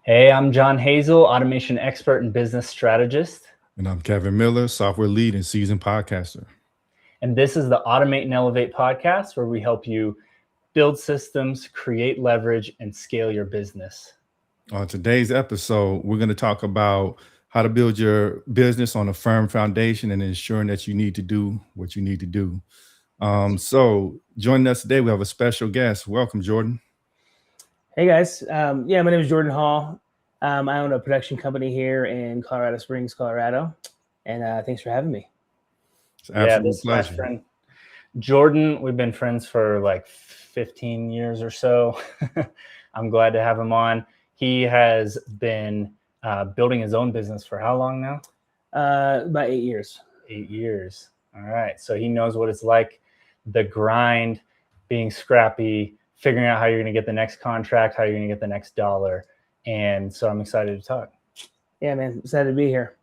Hey, I'm John Hazel, automation expert and business strategist. And I'm Kevin Miller, software lead and seasoned podcaster. And this is the Automate and Elevate podcast, where we help you build systems, create leverage, and scale your business. On today's episode, we're going to talk about how to build your business on a firm foundation and ensuring that you need to do what you need to do. So, joining us today, we have a special guest. Welcome, Jordan. Hey guys, my name is Jordan Hall. I own a production company here in Colorado Springs, Colorado, and thanks for having me. It's an absolute this is my pleasure. friend Jordan. We've been friends for like 15 years or so. I'm glad to have him on. He has been building his own business for how long now? About 8 years. 8 years. All right. So he knows what it's like, the grind, being scrappy, figuring out how you're going to get the next contract, how you're going to get the next dollar. And so I'm excited to talk. Yeah, man. Excited to be here.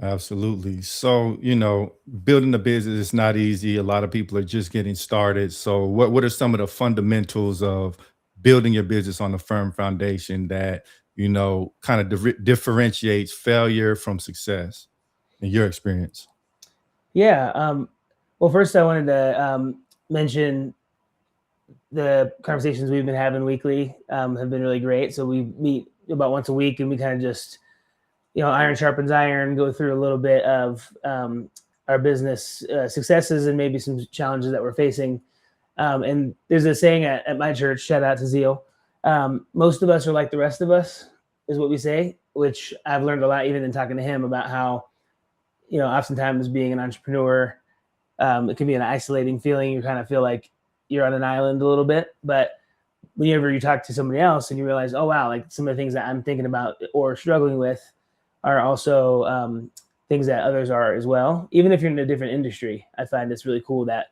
Absolutely. So, building a business is not easy. A lot of people are just getting started. So, what are some of the fundamentals of building your business on a firm foundation that, kind of differentiates failure from success in your experience? Yeah. Well, first I wanted to mention the conversations we've been having weekly have been really great. So we meet about once a week and we kind of just, iron sharpens iron, go through a little bit of our business successes and maybe some challenges that we're facing. And there's a saying at my church, shout out to Zeal. Most of us are like the rest of us, is what we say, which I've learned a lot even in talking to him about how, oftentimes being an entrepreneur, it can be an isolating feeling. You kind of feel like you're on an island a little bit, but whenever you talk to somebody else and you realize, oh, wow, like some of the things that I'm thinking about or struggling with are also things that others are as well. Even if you're in a different industry, I find it's really cool that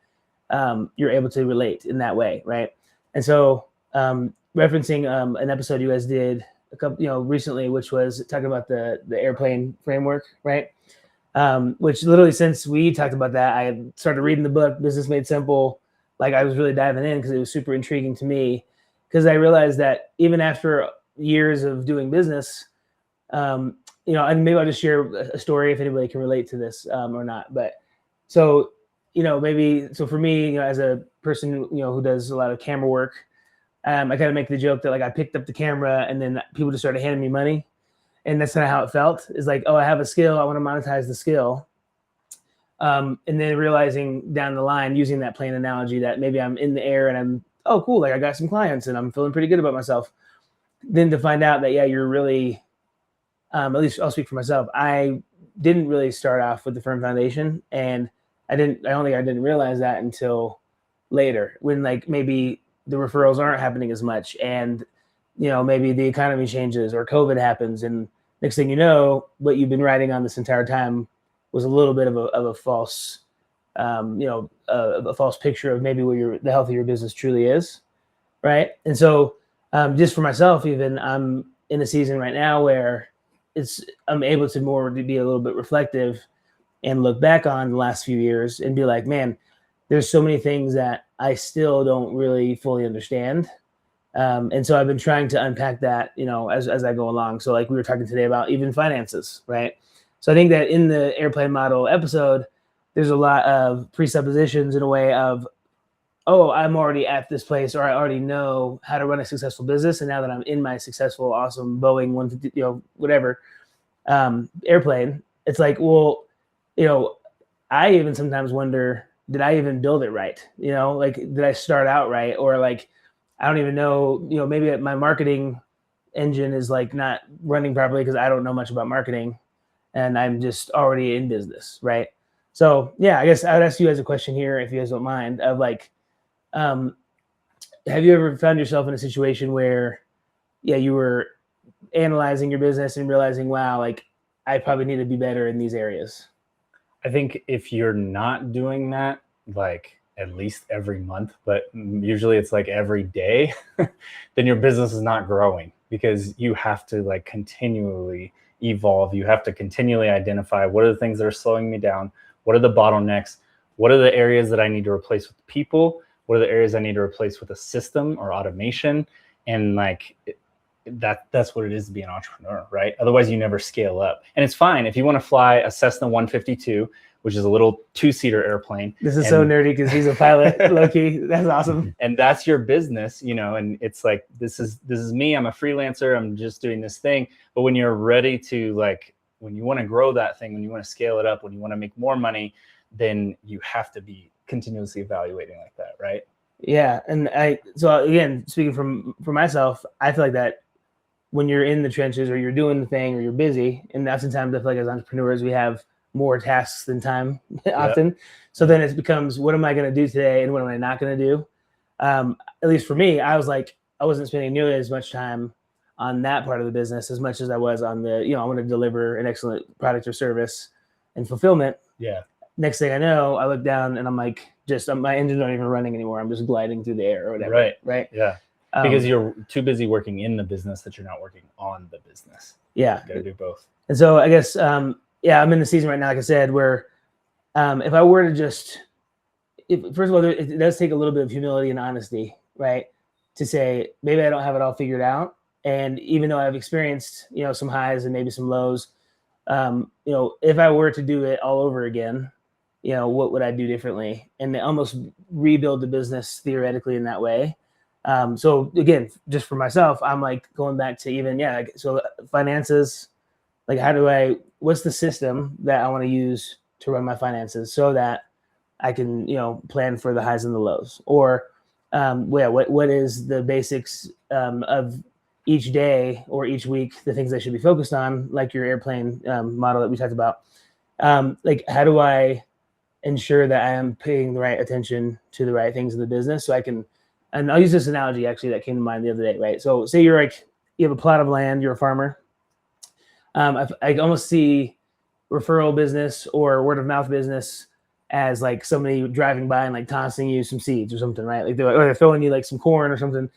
you're able to relate in that way, right? And so referencing an episode you guys did a couple, recently, which was talking about the airplane framework, right? Which literally since we talked about that, I started reading the book, Business Made Simple. Like I was really diving in because it was super intriguing to me, because I realized that even after years of doing business, and maybe I'll just share a story if anybody can relate to this or not. But so, so for me, as a person, who does a lot of camera work, I kind of make the joke that like I picked up the camera and then people just started handing me money. And that's kind of how it felt. Is like, oh, I have a skill. I want to monetize the skill. And then realizing down the line, using that plane analogy, that maybe I'm in the air and I'm, oh, cool, like I got some clients and I'm feeling pretty good about myself. Then to find out that, yeah, you're really, at least I'll speak for myself. I didn't really start off with the firm foundation, and I don't think I didn't realize that until later, when like maybe the referrals aren't happening as much, and maybe the economy changes or COVID happens, and next thing you know, what you've been writing on this entire time was a little bit of a false, a false picture of maybe what the health of your business truly is, right? And so, just for myself, even I'm in a season right now where I'm able to more to be a little bit reflective and look back on the last few years and be like, man, there's so many things that I still don't really fully understand. And so I've been trying to unpack that, as I go along. So like we were talking today about even finances, right? So I think that in the airplane model episode, there's a lot of presuppositions in a way of, oh, I'm already at this place, or I already know how to run a successful business. And now that I'm in my successful, awesome Boeing 150, whatever, airplane, it's like, well, I even sometimes wonder, did I even build it right? Like, did I start out right? Or like, I don't even know, maybe my marketing engine is like not running properly because I don't know much about marketing and I'm just already in business, right? So yeah, I guess I would ask you guys a question here, if you guys don't mind, of like, have you ever found yourself in a situation where, yeah, you were analyzing your business and realizing, wow, like I probably need to be better in these areas? I think if you're not doing that, like at least every month, but usually it's like every day, then your business is not growing, because you have to like continually evolve. You have to continually identify, what are the things that are slowing me down? What are the bottlenecks? What are the areas that I need to replace with people? What are the areas I need to replace with a system or automation? And like, that's what it is to be an entrepreneur, right? Otherwise you never scale up. And it's fine if you want to fly a Cessna 152, which is a little 2-seater airplane. This is so nerdy because he's a pilot, low-key. That's awesome. And that's your business, and it's like, this is me. I'm a freelancer. I'm just doing this thing. But when you're ready to, like, when you want to grow that thing, when you want to scale it up, when you want to make more money, then you have to be continuously evaluating like that, right? Yeah. And so again, speaking for myself, I feel like that when you're in the trenches or you're doing the thing or you're busy, and oftentimes I feel like as entrepreneurs, we have more tasks than time often. Yep. So then it becomes, what am I going to do today and what am I not going to do? At least for me, I was like, I wasn't spending nearly as much time on that part of the business as much as I was on the, I want to deliver an excellent product or service and fulfillment. Yeah. Next thing I know, I look down and I'm like, my engine's not even running anymore. I'm just gliding through the air or whatever. Right. Right. Yeah. Because you're too busy working in the business that you're not working on the business. Yeah. You gotta do both. And so I guess, I'm in the season right now, like I said, where if I were to just, first of all, it does take a little bit of humility and honesty, right? To say, maybe I don't have it all figured out. And even though I've experienced, some highs and maybe some lows, if I were to do it all over again, what would I do differently? And almost rebuild the business theoretically in that way. So again, just for myself, I'm like going back to even, so finances, like what's the system that I want to use to run my finances so that I can, plan for the highs and the lows? Or what is the basics of each day or each week, the things I should be focused on, like your airplane model that we talked about. Like, how do I ensure that I am paying the right attention to the right things in the business so I can, and I'll use this analogy actually that came to mind the other day, right? So say you have a plot of land, you're a farmer. I almost see referral business or word of mouth business as like somebody driving by and like tossing you some seeds or something, right? Like they're throwing you like some corn or something.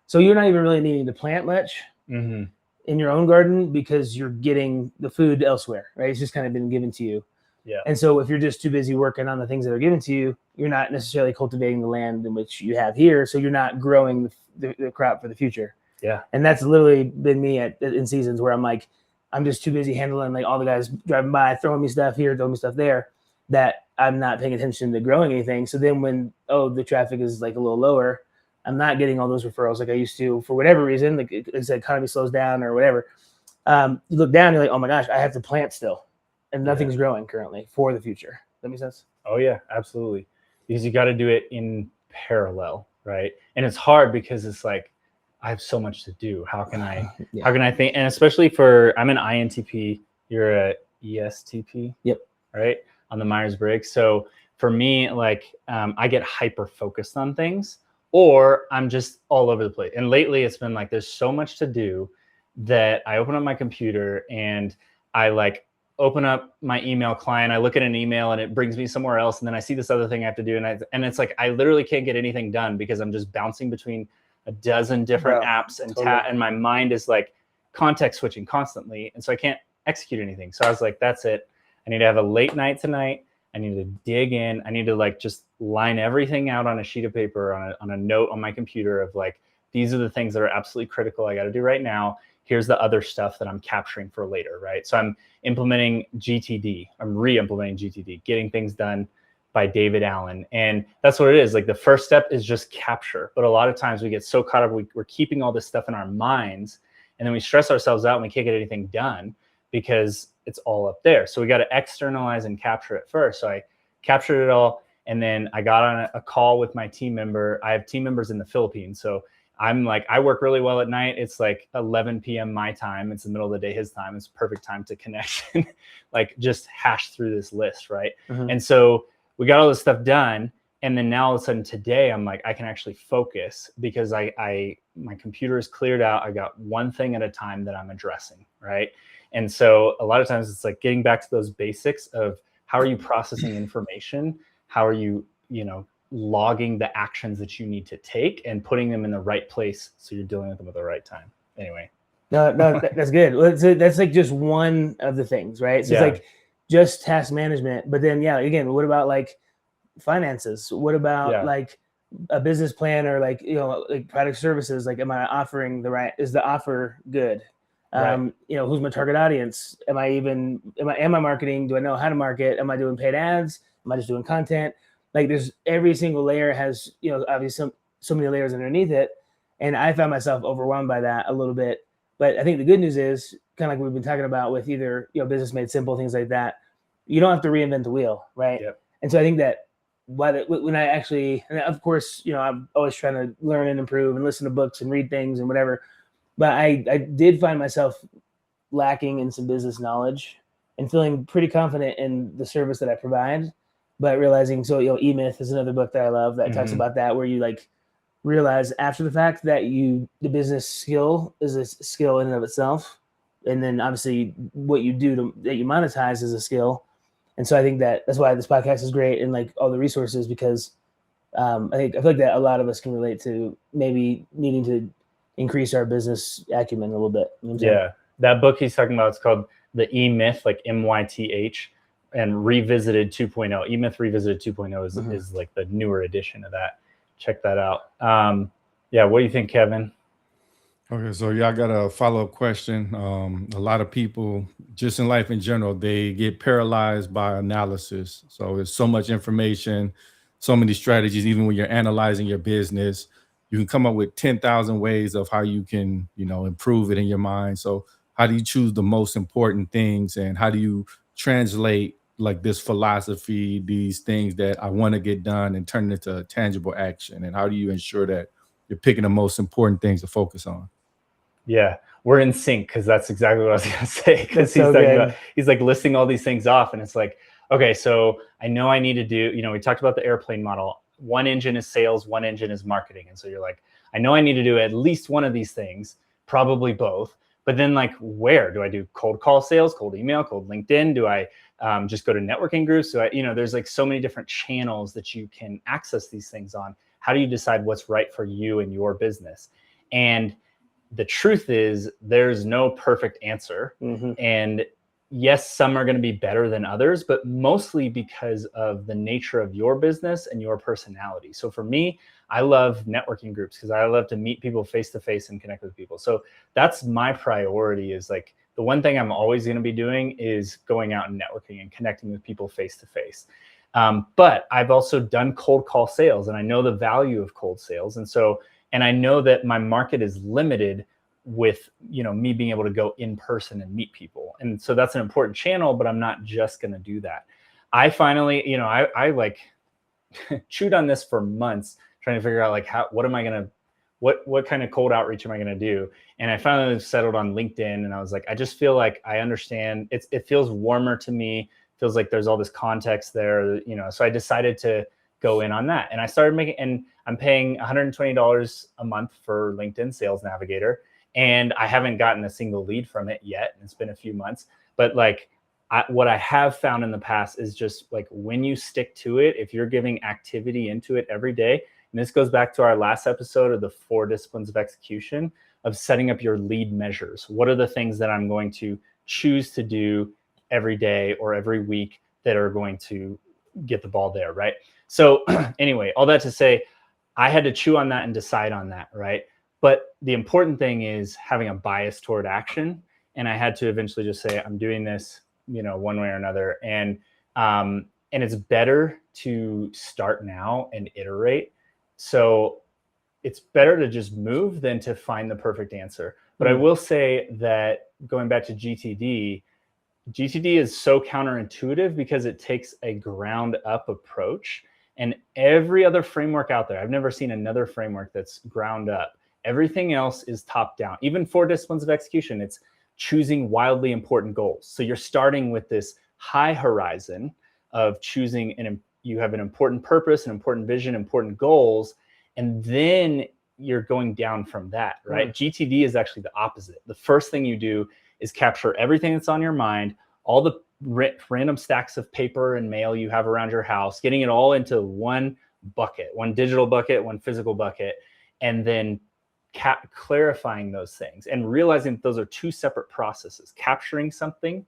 So you're not even really needing to plant much in your own garden because you're getting the food elsewhere, right? It's just kind of been given to you. Yeah. And so if you're just too busy working on the things that are given to you, you're not necessarily cultivating the land in which you have here. So you're not growing the crop for the future. Yeah. And that's literally been me in seasons where I'm like, I'm just too busy handling like all the guys driving by, throwing me stuff here, throwing me stuff there, that I'm not paying attention to growing anything. So then when, the traffic is like a little lower, I'm not getting all those referrals like I used to for whatever reason, like the economy slows down or whatever. You look down, you're like, oh my gosh, I have to plant still. And nothing's growing currently for the future. Does that make sense? Oh yeah, absolutely. Because you got to do it in parallel, right? And it's hard because it's like, I have so much to do. How can I think? And especially I'm an INTP, you're a ESTP. Yep. Right. On the Myers-Briggs. So for me, like, I get hyper focused on things, or I'm just all over the place. And lately it's been like, there's so much to do that I open up my computer and I like open up my email client. I look at an email and it brings me somewhere else. And then I see this other thing I have to do. And it's like, I literally can't get anything done because I'm just bouncing between a dozen different apps and and my mind is like context switching constantly. And so I can't execute anything. So I was like, that's it. I need to have a late night tonight. I need to dig in. I need to like just line everything out on a sheet of paper, on a note on my computer of like, these are the things that are absolutely critical I got to do right now. Here's the other stuff that I'm capturing for later, right? So I'm implementing GTD. I'm re-implementing GTD, getting things done by David Allen. And that's what it is. Like the first step is just capture. But a lot of times we get so caught up, we're keeping all this stuff in our minds and then we stress ourselves out and we can't get anything done because it's all up there. So we got to externalize and capture it first. So I captured it all. And then I got on a call with my team member. I have team members in the Philippines. So I'm like, I work really well at night. It's like 11 p.m. my time. It's the middle of the day, his time. It's perfect time to connect and like just hash through this list, right? And so we got all this stuff done. And then now all of a sudden today, I'm like, I can actually focus because my computer is cleared out. I got one thing at a time that I'm addressing, right? And so a lot of times it's like getting back to those basics of how are you processing information? How are you, logging the actions that you need to take and putting them in the right place so you're dealing with them at the right time. Anyway. No, that's good. Well, that's like just one of the things, right? So it's like just task management. But then, again, what about like finances? What about like a business plan or like, like product services, like, am I offering is the offer good? Right. Who's my target audience? Am I marketing? Do I know how to market? Am I doing paid ads? Am I just doing content? Like, there's every single layer has, obviously so many layers underneath it. And I found myself overwhelmed by that a little bit. But I think the good news is, kind of like we've been talking about with either, Business Made Simple, things like that, you don't have to reinvent the wheel, right? Yep. And so I think that when I actually, and of course, I'm always trying to learn and improve and listen to books and read things and whatever. But I did find myself lacking in some business knowledge and feeling pretty confident in the service that I provide, but realizing, so, E-Myth is another book that I love that talks about that, where you like realize after the fact that the business skill is a skill in and of itself. And then obviously what you do that you monetize is a skill. And so I think that's why this podcast is great, and like all the resources, because I feel like that a lot of us can relate to maybe needing to increase our business acumen a little bit. Yeah. That book he's talking about, it's called The E-Myth, like MYTH, and Revisited 2.0. E-Myth Revisited 2.0 is like the newer edition of that. Check that out. What do you think, Kevin? Okay, so I got a follow-up question. A lot of people, just in life in general, they get paralyzed by analysis. So there's so much information, so many strategies. Even when you're analyzing your business, you can come up with 10,000 ways of how you can, improve it in your mind. So how do you choose the most important things, and how do you translate like this philosophy, these things that I want to get done, and turn it into tangible action? And how do you ensure that you're picking the most important things to focus on? Yeah, we're in sync, because that's exactly what I was going to say. Because he's like listing all these things off, and it's like, okay, so I know I need to do, we talked about the airplane model. One engine is sales, one engine is marketing. And so you're like, I know I need to do at least one of these things, probably both. But then, like, where do I do cold call sales, cold email, cold LinkedIn? Do I just go to networking groups? So there's like so many different channels that you can access these things on. How do you decide what's right for you and your business? And the truth is, there's no perfect answer. And yes, some are going to be better than others, but mostly because of the nature of your business and your personality. So for me, I love networking groups because I love to meet people face to face and connect with people. So that's my priority, is like the one thing I'm always going to be doing is going out and networking and connecting with people face to face. But I've also done cold call sales, and I know the value of cold sales. And I know that my market is limited with, me being able to go in person and meet people. And so that's an important channel, but I'm not just going to do that. I finally, I like chewed on this for months, trying to figure out like what kind of cold outreach am I going to do? And I finally settled on LinkedIn, and I was like, I just feel like I understand. It feels warmer to me. Feels like there's all this context there, so I decided to go in on that. And I started and I'm paying $120 a month for LinkedIn Sales Navigator. And I haven't gotten a single lead from it yet. And it's been a few months, but like what I have found in the past is just like, when you stick to it, if you're giving activity into it every day, and this goes back to our last episode of the 4 disciplines of execution, of setting up your lead measures. What are the things that I'm going to choose to do every day or every week that are going to get the ball there, right? So anyway, all that to say, I had to chew on that and decide on that, right? But the important thing is having a bias toward action. And I had to eventually just say, I'm doing this, one way or another. And it's better to start now and iterate. So it's better to just move than to find the perfect answer. But I will say that, going back to GTD is so counterintuitive because it takes a ground up approach. And every other framework out there, I've never seen another framework that's ground up. Everything else is top down. Even 4 disciplines of execution, it's choosing wildly important goals. So you're starting with this high horizon of choosing, you have an important purpose, an important vision, important goals, and then you're going down from that, right? GTD is actually the opposite. The first thing you do is capture everything that's on your mind, all the random stacks of paper and mail you have around your house, getting it all into one bucket, one digital bucket, one physical bucket, and then clarifying those things and realizing that those are 2 separate processes. Capturing something,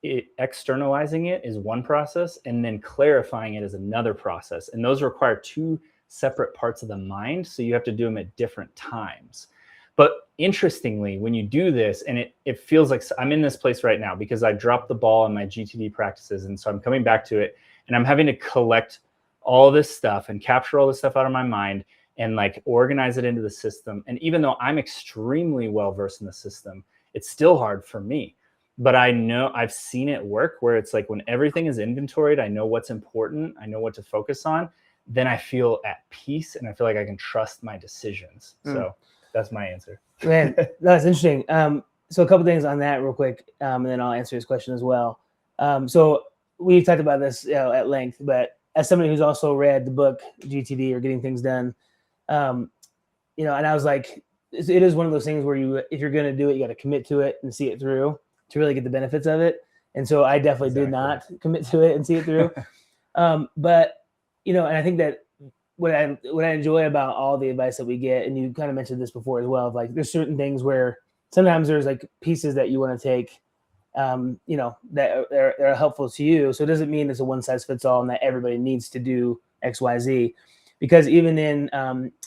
externalizing it is one process, and then clarifying it is another process. And those require 2 separate parts of the mind. So you have to do them at different times. But interestingly, when you do this, and it feels like I'm in this place right now because I dropped the ball in my GTD practices. And so I'm coming back to it, and I'm having to collect all this stuff and capture all this stuff out of my mind and like organize it into the system. And even though I'm extremely well versed in the system, it's still hard for me. But I know I've seen it work where it's like when everything is inventoried, I know what's important, I know what to focus on, then I feel at peace and I feel like I can trust my decisions. So that's my answer. Man, that's interesting. So a couple things on that real quick, and then I'll answer his question as well. So we've talked about this at length, but as somebody who's also read the book GTD or Getting Things Done, and I was like, it is one of those things where if you're going to do it, you got to commit to it and see it through to really get the benefits of it. And so I definitely did not commit to it and see it through. But, and I think that what I enjoy about all the advice that we get, and you kind of mentioned this before as well, like there's certain things where sometimes there's like pieces that you want to take, that are helpful to you. So it doesn't mean it's a one size fits all and that everybody needs to do X, Y, Z, because even in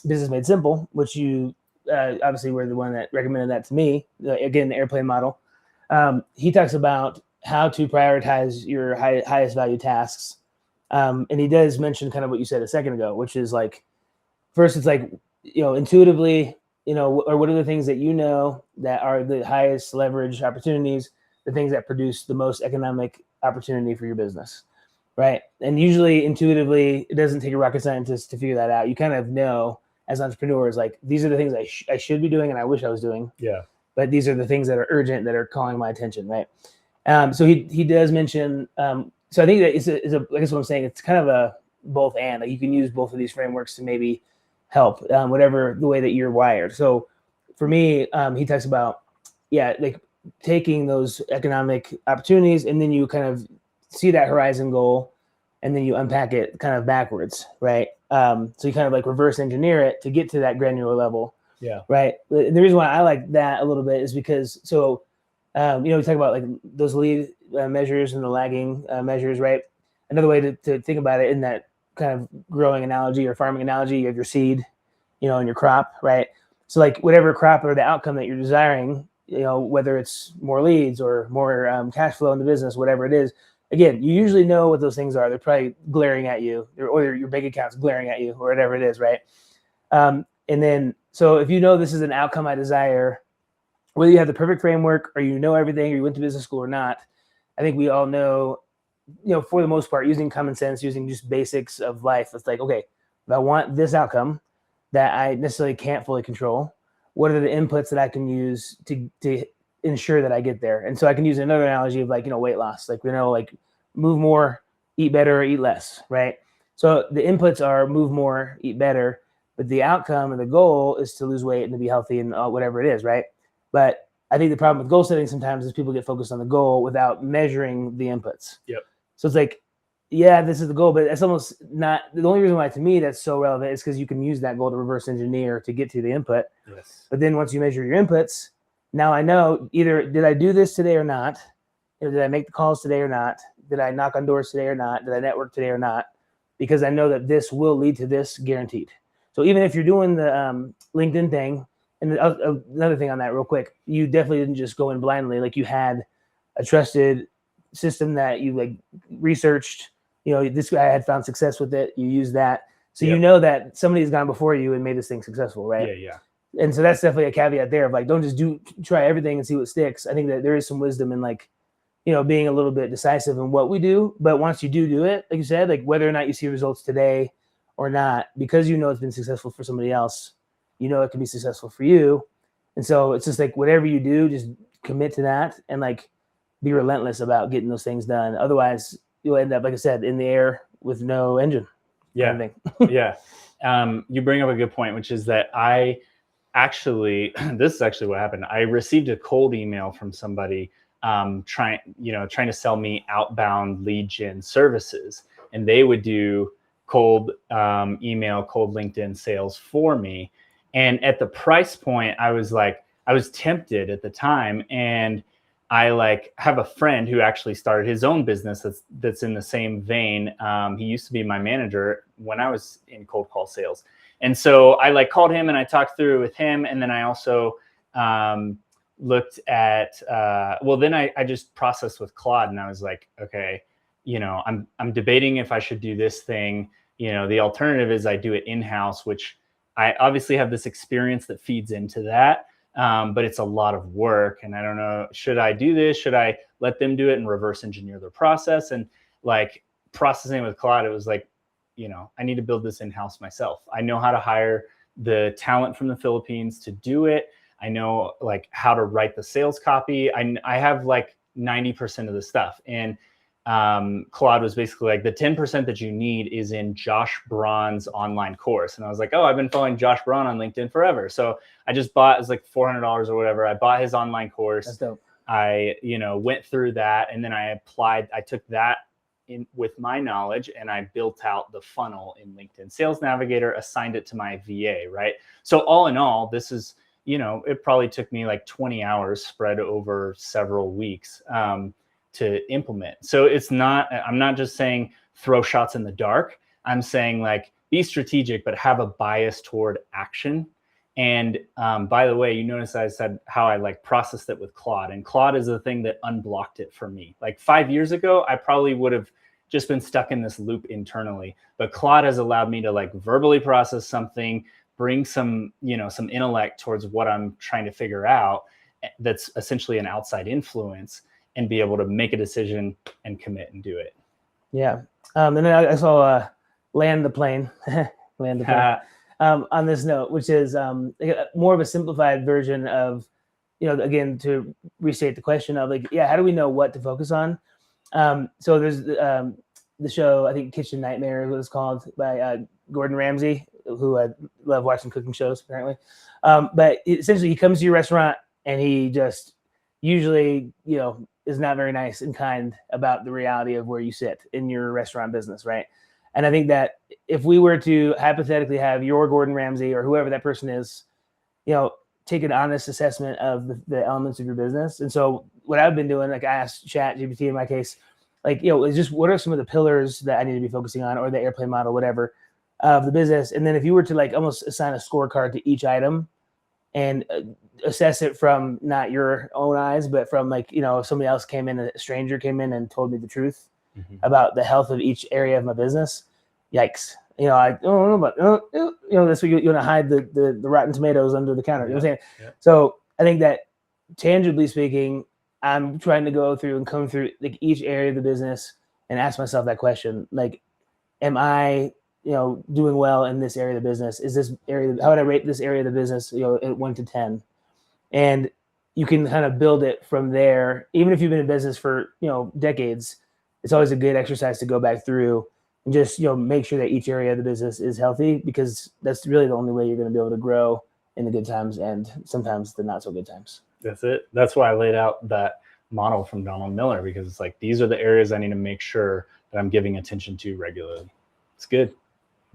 Business Made Simple, which you obviously were the one that recommended that to me, again, the airplane model, he talks about how to prioritize your highest value tasks. And he does mention kind of what you said a second ago, which is like, first it's like, intuitively, or what are the things that that are the highest leverage opportunities, the things that produce the most economic opportunity for your business, right? And usually intuitively, it doesn't take a rocket scientist to figure that out. You kind of know as entrepreneurs, like these are the things I should be doing and I wish I was doing. Yeah. But these are the things that are urgent that are calling my attention, right? So he does mention, so I think that I guess what I'm saying, it's kind of a both and. Like you can use both of these frameworks to maybe help, whatever the way that you're wired. So for me, he talks about, like taking those economic opportunities and then you kind of see that horizon goal and then you unpack it kind of backwards, right? So you kind of like reverse engineer it to get to that granular level. Yeah. Right. The reason why I like that a little bit is because, we talk about like those lead measures and the lagging measures, right? Another way to think about it in that kind of growing analogy or farming analogy, you have your seed, and your crop, right? So like whatever crop or the outcome that you're desiring, whether it's more leads or more cash flow in the business, whatever it is, again, you usually know what those things are. They're probably glaring at you or your bank account's glaring at you or whatever it is, right? And then, so if this is an outcome I desire, whether you have the perfect framework or everything or you went to business school or not, I think we all know, for the most part, using common sense, using just basics of life, it's like, okay, if I want this outcome that I necessarily can't fully control, what are the inputs that I can use to ensure that I get there? And so I can use another analogy of like, weight loss, like, like move more, eat better, or eat less, right? So the inputs are move more, eat better, but the outcome and the goal is to lose weight and to be healthy and whatever it is, right? But I think the problem with goal setting sometimes is people get focused on the goal without measuring the inputs. Yep. So it's like, this is the goal, but that's almost not the only reason why to me that's so relevant is because you can use that goal to reverse engineer to get to the input. Yes. But then once you measure your inputs, now I know either did I do this today or not? Did I make the calls today or not? Did I knock on doors today or not? Did I network today or not? Because I know that this will lead to this guaranteed. So even if you're doing the LinkedIn thing, and another thing on that real quick, you definitely didn't just go in blindly. Like you had a trusted system that you like researched, this guy had found success with it. You use that. So you know that somebody's gone before you and made this thing successful, right? Yeah. And so that's definitely a caveat there of like, don't just try everything and see what sticks. I think that there is some wisdom in like, being a little bit decisive in what we do. But once you do it, like you said, like whether or not you see results today or not, because it's been successful for somebody else, it can be successful for you. And so it's just like whatever you do, just commit to that and like be relentless about getting those things done. Otherwise, you'll end up, like I said, in the air with no engine. Yeah. Kind of thing. Yeah. You bring up a good point, which is that this is actually what happened. I received a cold email from somebody trying to sell me outbound lead gen services, and they would do cold email, cold LinkedIn sales for me. And at the price point, I was tempted at the time. And I like have a friend who actually started his own business that's in the same vein. He used to be my manager when I was in cold call sales. And so I like called him and I talked through it with him. And then I also looked at, then I just processed with Claude, and I was like, okay, I'm debating if I should do this thing. The alternative is I do it in-house, which I obviously have this experience that feeds into that. But it's a lot of work, and I don't know, should I do this? Should I let them do it and reverse engineer their process? And like processing with Claude, it was like, I need to build this in-house myself. I know how to hire the talent from the Philippines to do it. I know like how to write the sales copy. I have like 90% of the stuff. And Claude was basically like, the 10% that you need is in Josh Braun's online course. And I was like, oh, I've been following Josh Braun on LinkedIn forever. So I just bought, it was like $400 or whatever. I bought his online course. That's dope. I, went through that, and then I took that in with my knowledge, and I built out the funnel in LinkedIn Sales Navigator, assigned it to my VA, right? So all in all, this is, it probably took me like 20 hours spread over several weeks to implement. So I'm not just saying throw shots in the dark. I'm saying like be strategic, but have a bias toward action. And by the way, you notice I said how I like processed it with Claude, and Claude is the thing that unblocked it for me. Like 5 years ago, I probably would have just been stuck in this loop internally, but Claude has allowed me to like verbally process something, bring some, some intellect towards what I'm trying to figure out. That's essentially an outside influence, and be able to make a decision and commit and do it. Yeah. And then I saw land the plane, on this note, which is more of a simplified version of, again, to restate the question of like, how do we know what to focus on? So there's the show, I think Kitchen Nightmare was called, by Gordon Ramsay, who I love watching cooking shows apparently. But essentially he comes to your restaurant and he just usually, is not very nice and kind about the reality of where you sit in your restaurant business, right? And I think that if we were to hypothetically have your Gordon Ramsay or whoever that person is, take an honest assessment of the elements of your business. And so what I've been doing, like I asked ChatGPT in my case, like, is just what are some of the pillars that I need to be focusing on, or the airplane model, whatever, of the business. And then if you were to like almost assign a scorecard to each item and assess it from not your own eyes, but from like, if somebody else came in, a stranger came in and told me the truth about the health of each area of my business, yikes. I don't know about, that's what you want to hide the rotten tomatoes under the counter. You know what I'm saying? Yeah. So I think that tangibly speaking, I'm trying to go through and come through like each area of the business and ask myself that question. Like, am I, doing well in this area of the business? Is this area, how would I rate this area of the business, at 1 to 10? And you can kind of build it from there. Even if you've been in business for, decades, it's always a good exercise to go back through and just, make sure that each area of the business is healthy, because that's really the only way you're going to be able to grow in the good times and sometimes the not so good times. That's it. That's why I laid out that model from Donald Miller, because it's like, these are the areas I need to make sure that I'm giving attention to regularly. It's good.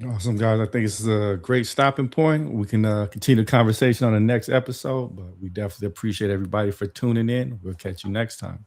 Awesome, guys. I think it's a great stopping point. We can continue the conversation on the next episode, but we definitely appreciate everybody for tuning in. We'll catch you next time.